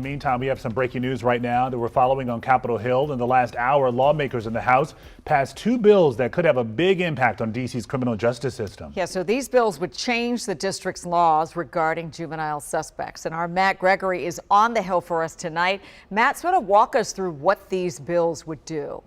Meantime, we have some breaking news right now that we're following on Capitol Hill. In the last hour, lawmakers in the House passed two bills that could have a big impact on D.C.'s criminal justice system. Yeah, so these bills would change the district's laws regarding juvenile suspects. And our Matt Gregory is on the Hill for us tonight. Matt, sort of walk us through what these bills would do.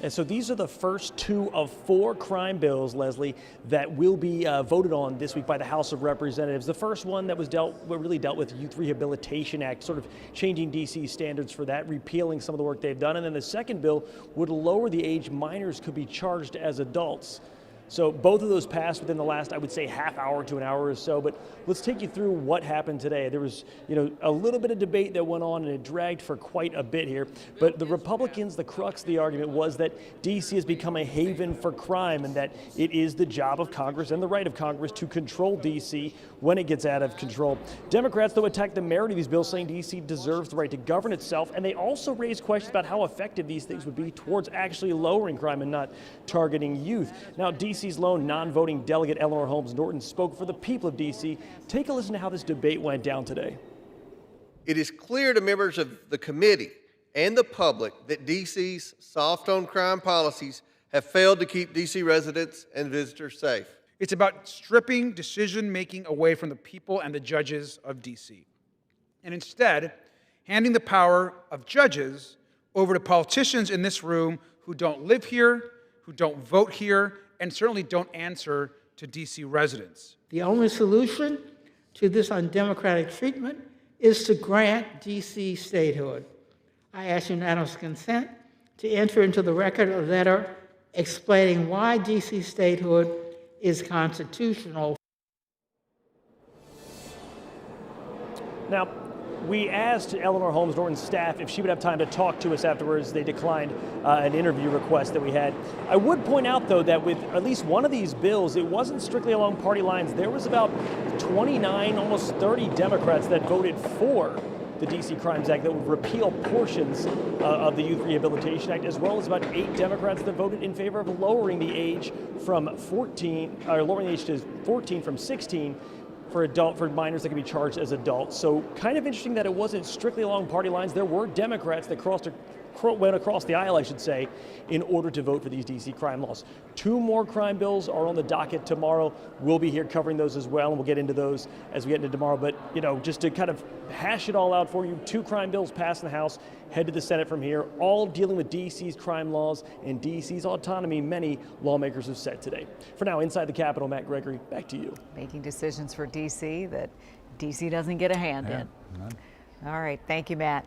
And so these are the first two of four crime bills, Leslie, that will be voted on this week by the House of Representatives. The first one that was really dealt with Youth Rehabilitation Act, sort of changing D.C. standards for that, repealing some of the work they've done. And then the second bill would lower the age minors could be charged as adults. So both of those passed within the last, I would say, half hour to an hour or so. But let's take you through what happened today. There was, a little bit of debate that went on, and it dragged for quite a bit here. But the Republicans, the crux of the argument was that D.C. has become a haven for crime, and that it is the job of Congress and the right of Congress to control D.C. when it gets out of control. Democrats, though, attacked the merit of these bills, saying D.C. deserves the right to govern itself. And they also raised questions about how effective these things would be towards actually lowering crime and not targeting youth. Now, D.C.'s lone non-voting delegate Eleanor Holmes Norton spoke for the people of D.C. Take a listen to how this debate went down today. It is clear to members of the committee and the public that D.C.'s soft-on-crime policies have failed to keep D.C. residents and visitors safe. It's about stripping decision-making away from the people and the judges of D.C. and instead handing the power of judges over to politicians in this room who don't live here, who don't vote here, and certainly don't answer to D.C. residents. The only solution to this undemocratic treatment is to grant D.C. statehood. I ask unanimous consent to enter into the record a letter explaining why D.C. statehood is constitutional. Now, we asked Eleanor Holmes Norton's staff if she would have time to talk to us afterwards. They declined an interview request that we had. I would point out, though, that with at least one of these bills, it wasn't strictly along party lines. There was about 29, almost 30 Democrats that voted for the D.C. Crimes Act that would repeal portions of the Youth Rehabilitation Act, as well as about 8 Democrats that voted in favor of lowering the age from 14, or lowering the age to 14 from 16 for minors that can be charged as adults. So kind of interesting that it wasn't strictly along party lines. There were Democrats that went across the aisle, I should say, in order to vote for these D.C. crime laws. 2 more crime bills are on the docket tomorrow. We'll be here covering those as well, and we'll get into those as we get into tomorrow. But, just to kind of hash it all out for you, 2 crime bills passed in the House, head to the Senate from here, all dealing with D.C.'s crime laws and D.C.'s autonomy many lawmakers have set today. For now, inside the Capitol, Matt Gregory, back to you. Making decisions for D.C. that D.C. doesn't get a hand in. All right. Thank you, Matt.